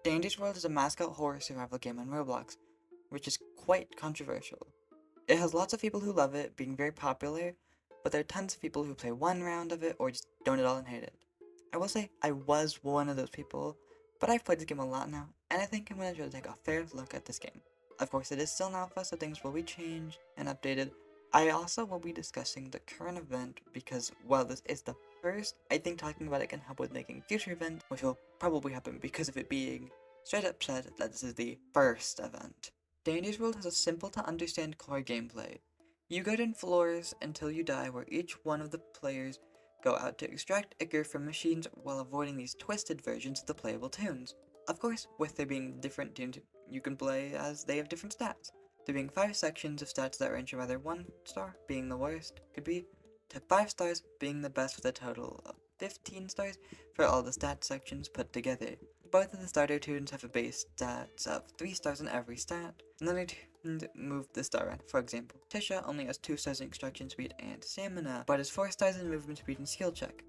Dandy's World is a mascot horror survival game on Roblox, which is quite controversial. It has lots of people who love it, being very popular, but there are tons of people who play one round of it or just don't at all and hate it. I will say I was one of those people, but I've played this game a lot now, and I think I'm going to try to take a fair look at this game. Of course, it is still an alpha, so things will be changed and updated. I also will be discussing the current event because while this is the first, I think talking about it can help with making future events, which will probably happen because of it being straight up said that this is the first event. Dandy's World has a simple to understand core gameplay. You go down floors until you die where each one of the players go out to extract ichor from machines while avoiding these twisted versions of the playable tunes. Of course, with there being different tunes you can play as they have different stats. There being 5 sections of stats that range from either 1 star, being the worst, could be, to 5 stars, being the best with a total of 15 stars for all the stat sections put together. Both of the starter tunes have a base stats of 3 stars in every stat, and then they move the star around. For example, Tisha only has 2 stars in extraction speed and stamina, but has 4 stars in movement speed and skill check.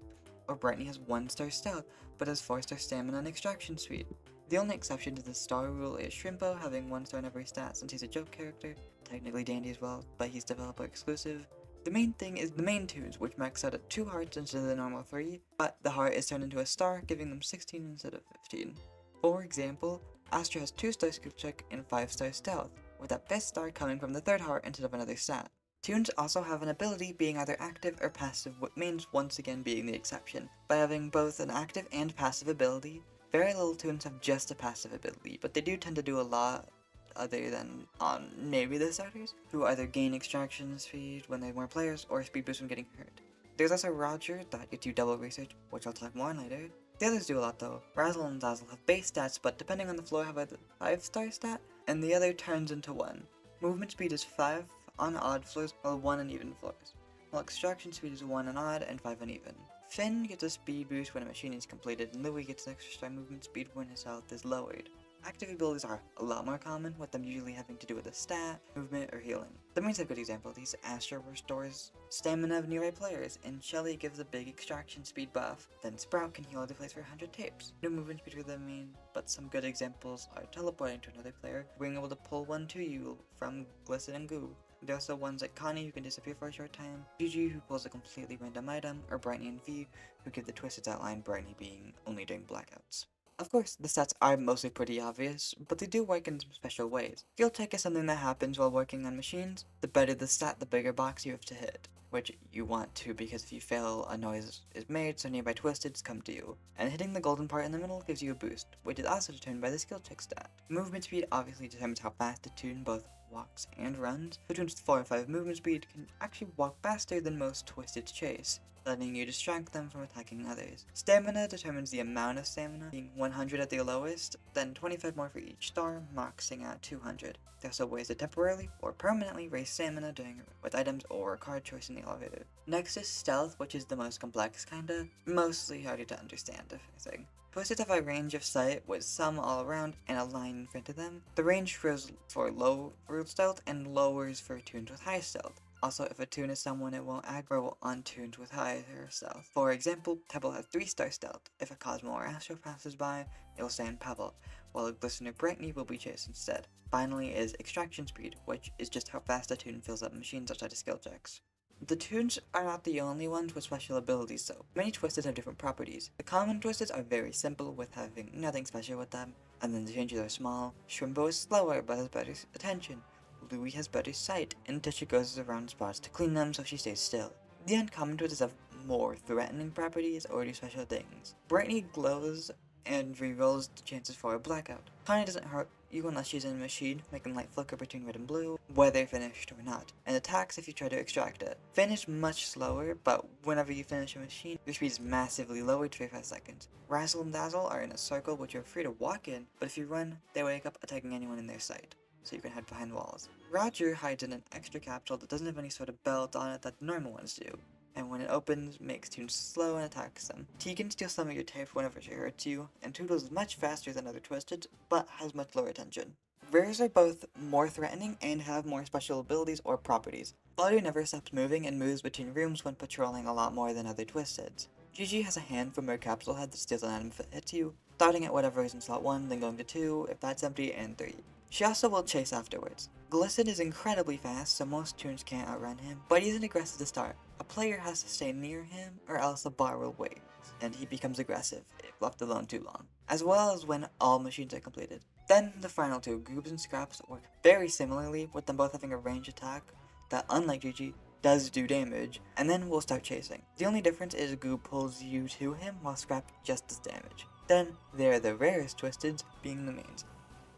Or Brittany has 1 star stealth, but has 4 star stamina and extraction speed. The only exception to the star rule is Shrimpo having 1 star in every stat since he's a joke character, technically Dandy as well, but he's developer exclusive. The main thing is the main tunes, which max out at 2 hearts instead of the normal 3, but the heart is turned into a star, giving them 16 instead of 15. For example, Astra has 2 star skill check and 5 star stealth, with that 5th star coming from the 3rd heart instead of another stat. Tunes also have an ability being either active or passive, which means once again being the exception. By having both an active and passive ability, very little tunes have just a passive ability, but they do tend to do a lot other than on maybe the starters, who either gain extraction speed when there are more players or speed boost when getting hurt. There's also Roger that gets you double research, which I'll talk more on later. The others do a lot though. Razzle and Dazzle have base stats, but depending on the floor have either 5 star stat, and the other turns into 1. Movement speed is 5 on odd floors, while 1 on even floors, while extraction speed is 1 on odd and 5 on even. Finn gets a speed boost when a machine is completed, and Louie gets an extra star movement speed when his health is lowered. Active abilities are a lot more common, with them usually having to do with a stat, movement, or healing. The main a good example of these. Astra restores stamina of nearby players, and Shelly gives a big extraction speed buff. Then Sprout can heal other players for 100 tapes. No movement speed for the main, but some good examples are teleporting to another player, being able to pull one to you from Glisten and Goo. There are also ones like Connie who can disappear for a short time, Gigi who pulls a completely random item, or Brightney and V who give the twisted outline, Brightney being only during blackouts. Of course, the stats are mostly pretty obvious, but they do work in some special ways. Skill check is something that happens while working on machines. The better the stat, the bigger box you have to hit, which you want to because if you fail, a noise is made so nearby twisteds come to you. And hitting the golden part in the middle gives you a boost, which is also determined by the skill check stat. Movement speed obviously determines how fast a tune both walks and runs. The tunes with 4 or 5 movement speed can actually walk faster than most twisted chase, letting you distract them from attacking others. Stamina determines the amount of stamina, being 100 at the lowest, then 25 more for each star, maxing at 200. There are also ways to temporarily or permanently raise stamina with items or card choice in the elevator. Next is stealth, which is the most complex kinda, mostly harder to understand, if anything. Twisteds have a range of sight with some all around and a line in front of them. The range grows for low for stealth and lowers for tunes with high stealth. Also, if a tune is someone, it won't aggro on tunes with higher stealth. For example, Pebble has 3 star stealth. If a Cosmo or Astro passes by, it will stay on Pebble, while a Glistener Brightney will be chased instead. Finally is extraction speed, which is just how fast a tune fills up machines outside of skill checks. The tunes are not the only ones with special abilities though. Many twisteds have different properties. The common twisteds are very simple with having nothing special with them, and then the changes are small. Shrimbo is slower but has better attention. Louie has better sight, and Tisha goes around spots to clean them so she stays still. The uncommon twisteds have more threatening properties or do special things. Brightney glows and rerolls the chances for a blackout. Connie doesn't hurt you unless she's in a machine, making light flicker between red and blue, whether finished or not, and attacks if you try to extract it. Finn is much slower, but whenever you finish a machine, your speed is massively lowered for 5 seconds. Razzle and Dazzle are in a circle which you're free to walk in, but if you run, they wake up attacking anyone in their sight, so you can hide behind walls. Roger hides in an extra capsule that doesn't have any sort of belt on it that the normal ones do, and when it opens, makes tunes slow and attacks them. Tegan steals some of your tape whenever she hurts you, and Toodles is much faster than other Twisteds, but has much lower attention. Rares are both more threatening and have more special abilities or properties. Flutter never stops moving and moves between rooms when patrolling a lot more than other Twisteds. Gigi has a hand from her capsule head that steals an item if it hits you, starting at whatever is in slot 1, then going to 2 if that's empty, and 3. She also will chase afterwards. Glisten is incredibly fast, so most tunes can't outrun him, but he isn't aggressive to start. A player has to stay near him, or else the bar will wait, and he becomes aggressive if left alone too long, as well as when all machines are completed. Then the final two, Goobs and Scraps, work very similarly, with them both having a range attack that, unlike Gigi, does do damage, and then we'll start chasing. The only difference is Goob pulls you to him, while Scrap just does damage. Then, there are the rarest Twisteds, being the mains.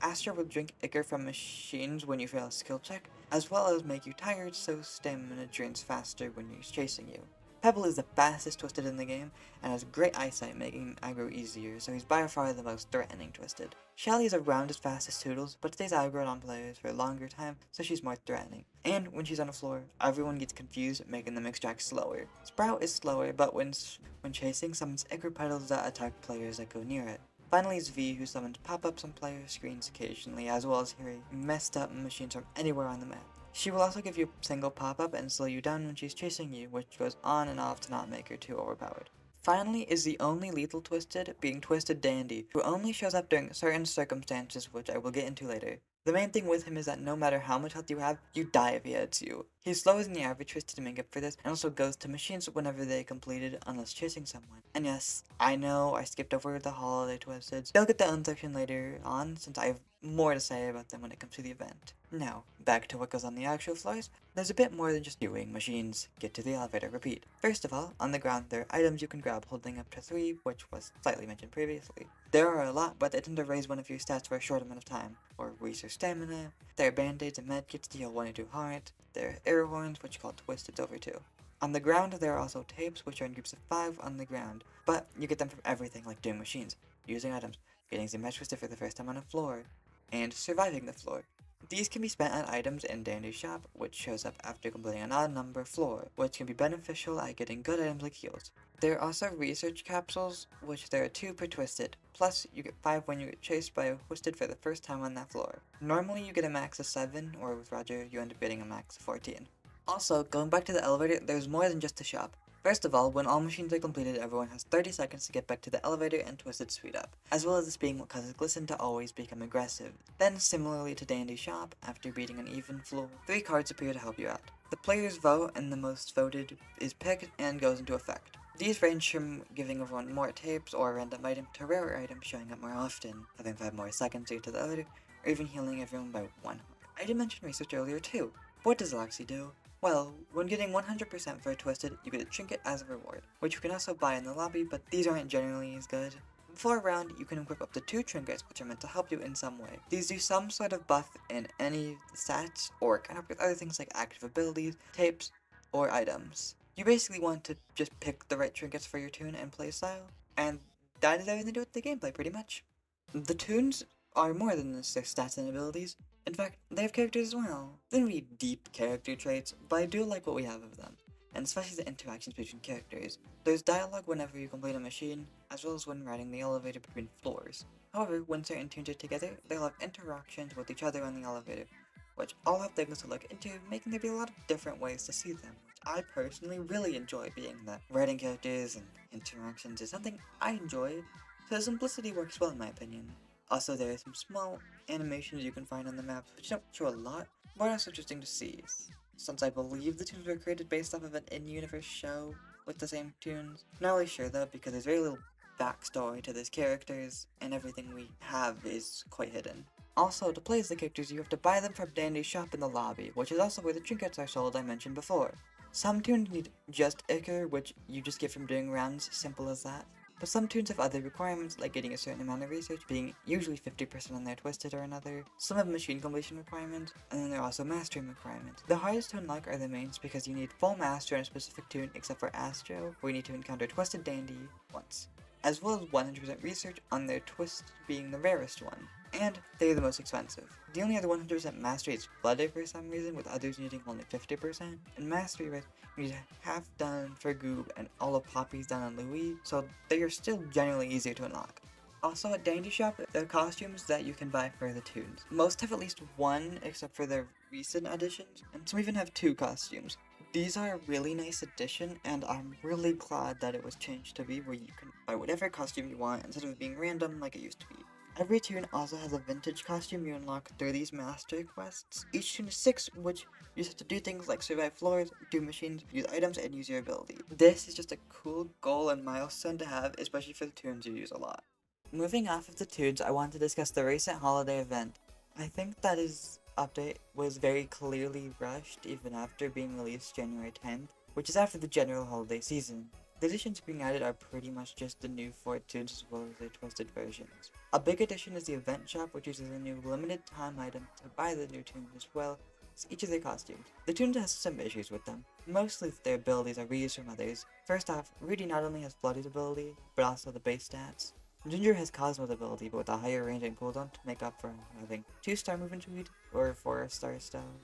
Astra will drink Ichor from machines when you fail a skill check, as well as make you tired so stamina drains faster when he's chasing you. Pebble is the fastest Twisted in the game, and has great eyesight, making aggro easier, so he's by far the most threatening Twisted. Shelly is around as fast as Toodles, but stays aggroed on players for a longer time, so she's more threatening. And when she's on the floor, everyone gets confused, making them extract slower. Sprout is slower, but when chasing, summons Ichor petals that attack players that go near it. Finally is V, who summons pop-ups on player screens occasionally, as well as hearing messed up machines from anywhere on the map. She will also give you a single pop-up and slow you down when she's chasing you, which goes on and off to not make her too overpowered. Finally is the only lethal Twisted, being Twisted Dandy, who only shows up during certain circumstances, which I will get into later. The main thing with him is that no matter how much health you have, you die if he hits you. He's slower than the average Twisted to make up for this, and also goes to machines whenever they completed, unless chasing someone. And yes, I know I skipped over the holiday Twisteds. They'll get the unsection later on, since I have more to say about them when it comes to the event. Now, back to what goes on the actual floors. There's a bit more than just doing machines. Get to the elevator, repeat. First of all, on the ground there are items you can grab holding up to 3, which was slightly mentioned previously. There are a lot, but they tend to raise one of your stats for a short amount of time, or research stamina. There are band-aids and medkits to heal 1 or 2 heart. There are air horns, which are called Twisteds over 2. On the ground, there are also tapes, which are in groups of 5 on the ground, but you get them from everything like doing machines, using items, getting the match twisted for the first time on a floor, and surviving the floor. These can be spent on items in Dandy's shop, which shows up after completing an odd number floor, which can be beneficial at getting good items like heals. There are also research capsules, which there are 2 per Twisted, plus you get 5 when you get chased by a Twisted for the first time on that floor. Normally you get a max of 7, or with Roger you end up getting a max of 14. Also, going back to the elevator, there's more than just a shop. First of all, when all machines are completed, everyone has 30 seconds to get back to the elevator and Twisted speed up, as well as this being what causes Glisten to always become aggressive. Then, similarly to Dandy's shop, after beating an even floor, 3 cards appear to help you out. The players vote, and the most voted is picked and goes into effect. These range from giving everyone more tapes or a random item to rarer items showing up more often, having 5 more seconds to get to the elevator, or even healing everyone by 1 heart. I did mention research earlier too. What does it actually do? Well, when getting 100% for a Twisted, you get a trinket as a reward, which you can also buy in the lobby, but these aren't generally as good. For a round, you can equip up to 2 trinkets, which are meant to help you in some way. These do some sort of buff in any stats, or can help with other things like active abilities, tapes, or items. You basically want to just pick the right trinkets for your tune and playstyle, and that is everything to do with the gameplay, pretty much. The tunes are more than just their stats and abilities. In fact, they have characters as well. They don't really deep character traits, but I do like what we have of them, and especially the interactions between characters. There's dialogue whenever you complete a machine, as well as when riding the elevator between floors. However, when certain tunes are together, they'll have interactions with each other on the elevator, which all have things to look into, making there be a lot of different ways to see them, which I personally really enjoy, being that writing characters and interactions is something I enjoy, so simplicity works well in my opinion. Also, there are some small animations you can find on the maps, which don't show a lot, but are also interesting to see, since I believe the tunes were created based off of an in-universe show with the same tunes. Not really sure though, because there's very little backstory to these characters, and everything we have is quite hidden. Also, to play as the characters, you have to buy them from Dandy's shop in the lobby, which is also where the trinkets are sold I mentioned before. Some tunes need just Ichor, which you just get from doing rounds, simple as that. But some tunes have other requirements, like getting a certain amount of research, being usually 50% on their Twisted or another. Some have machine completion requirements, and then there are also mastering requirements. The hardest to unlock are the mains because you need full master on a specific tune, except for Astro, where you need to encounter Twisted Dandy once, as well as 100% research on their Twist being the rarest one, and they're the most expensive. The only other 100% mastery is Flooded for some reason, with others needing only 50%, and mastery rate you need half done for Goob and all of Poppy's done on Louis, so they are still generally easier to unlock. Also at Dandy Shop, there are costumes that you can buy for the tunes. Most have at least one, except for their recent additions, and some even have 2 costumes. These are a really nice addition, and I'm really glad that it was changed to be where you can buy whatever costume you want instead of it being random like it used to be. Every toon also has a vintage costume you unlock through these master quests. Each toon is 6, which you just have to do things like survive floors, do machines, use items, and use your ability. This is just a cool goal and milestone to have, especially for the toons you use a lot. Moving off of the toons, I want to discuss the recent holiday event. I think that his update was very clearly rushed even after being released January 10th, which is after the general holiday season. The additions being added are pretty much just the new 4 tunes as well as their twisted versions. A big addition is the event shop, which uses a new limited time item to buy the new tunes as well as each of their costumes. The tunes has some issues with them, mostly that their abilities are reused from others. First off, Rudy not only has Bloodi's ability, but also the base stats. Ginger has Cosmo's ability, but with a higher range and cooldown to make up for having 2-star movement speed or 4-star style.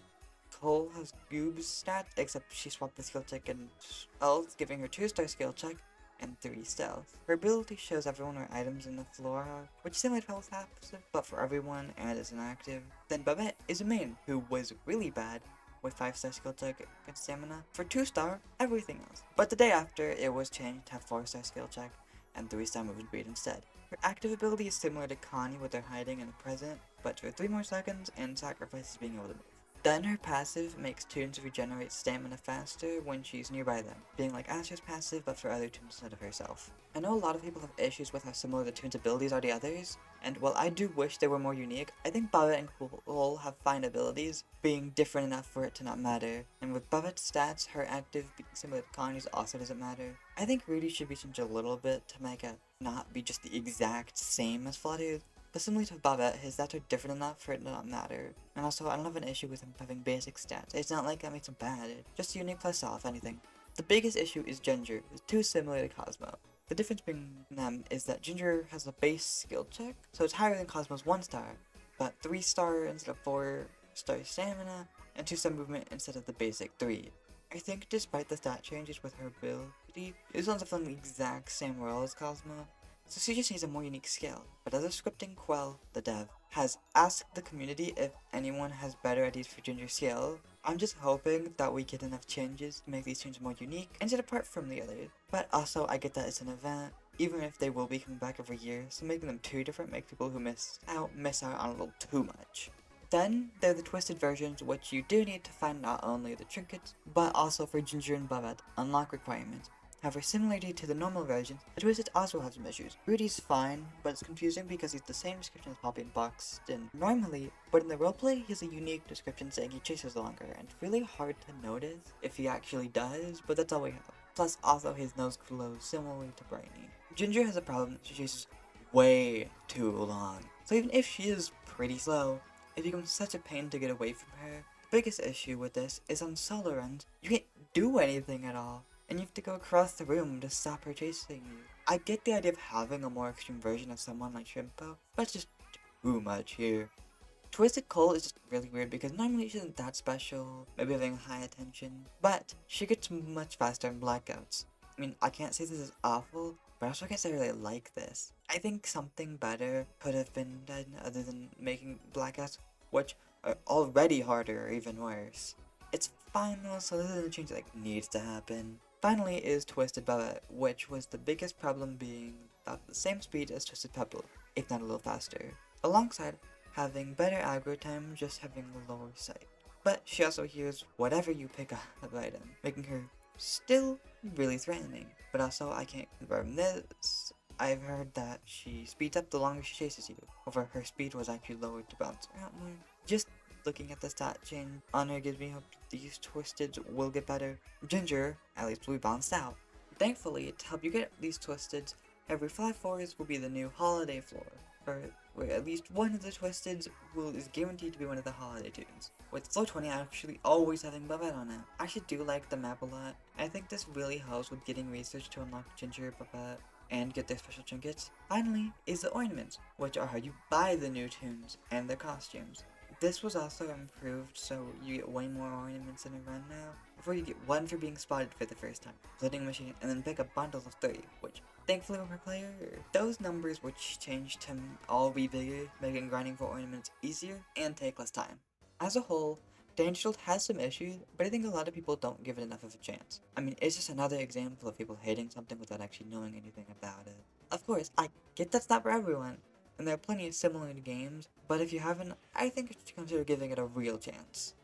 Cole has Goob's stat, except she swapped the skill check and spells, giving her 2-star skill check and 3 stealth. Her ability shows everyone where items in the floor are, which is similar to Health passive, but for everyone and is inactive. Then Babette is a main, who was really bad, with 5-star skill check and stamina. For 2-star, everything else. But the day after, it was changed to have 4-star skill check and 3-star movement speed instead. Her active ability is similar to Connie with her hiding and present, but for 3 more seconds and sacrifices being able to move. Then her passive makes tunes regenerate stamina faster when she's nearby them, being like Asher's passive but for other tunes instead of herself. I know a lot of people have issues with how similar the tunes' abilities are to others, and while I do wish they were more unique, I think Babette and Cole have fine abilities, being different enough for it to not matter. And with Babette's stats, her active being similar to Connie's also doesn't matter. I think Rudy should be changed a little bit to make it not be just the exact same as Flutter. But similarly to Babette, his stats are different enough for it to not matter. And also, I don't have an issue with him having basic stats. It's not like that makes him bad, it's just a unique playstyle if anything. The biggest issue is Ginger, who's too similar to Cosmo. The difference between them is that Ginger has a base skill check, so it's higher than Cosmo's 1-star, but 3-star instead of 4-star stamina, and 2-star movement instead of the basic 3. I think despite the stat changes with her ability, it sounds like the exact same role as Cosmo, so she just needs a more unique skill. But other scripting Quell, the dev, has asked the community if anyone has better ideas for Ginger's skill. I'm just hoping that we get enough changes to make these changes more unique and set apart from the others. But also, I get that it's an event, even if they will be coming back every year, so making them too different makes people who miss out on a little too much. Then, there are the twisted versions, which you do need to find not only the trinkets, but also for Ginger and Babette, unlock requirements. However, similarly to the normal version, the twisted also have some issues. Rudy's fine, but it's confusing because he's the same description as Poppy and Buxton normally, but in the roleplay he has a unique description saying he chases longer, and it's really hard to notice if he actually does, but that's all we have. Plus, also his nose glows similarly to Briny. Ginger has a problem that she chases way too long, so even if she is pretty slow, it becomes such a pain to get away from her. The biggest issue with this is on solo runs, you can't do anything at all, and you have to go across the room to stop her chasing you. I get the idea of having a more extreme version of someone like Shrimpo, but it's just too much here. Twisted Cole is just really weird because normally she isn't that special, maybe having high attention, but she gets much faster in blackouts. I mean, I can't say this is awful, but I also can't say I really like this. I think something better could have been done other than making blackouts, which are already harder or even worse. It's fine though, so this isn't a change that needs to happen. Finally is Twisted Babette, which was the biggest problem being about the same speed as Twisted Pebble, if not a little faster, alongside having better aggro time, just having lower sight. But she also hears whatever you pick up of item, making her still really threatening. But also, I can't confirm this. I've heard that she speeds up the longer she chases you. However, her speed was actually lowered to bounce around more. Just looking at the stat change on her gives me hope these Twisteds will get better. Ginger, at least, will be balanced out. Thankfully, to help you get these Twisteds, every 5 floors will be the new holiday floor, where at least one of the Twisteds is guaranteed to be one of the holiday tunes, with floor 20 actually always having Babette on it. I actually do like the map a lot. I think this really helps with getting research to unlock Ginger, Babette, and get their special trinkets. Finally is the ornaments, which are how you buy the new tunes and their costumes. This was also improved, so you get way more ornaments in a run now, before you get one for being spotted for the first time, including a machine, and then pick up bundles of 3, which, thankfully per player, those numbers which changed to all be bigger, making grinding for ornaments easier and take less time. As a whole, Danger Shield has some issues, but I think a lot of people don't give it enough of a chance. I mean, it's just another example of people hating something without actually knowing anything about it. Of course, I get that's not for everyone, and there are plenty of similar games, but if you haven't, I think you should consider giving it a real chance.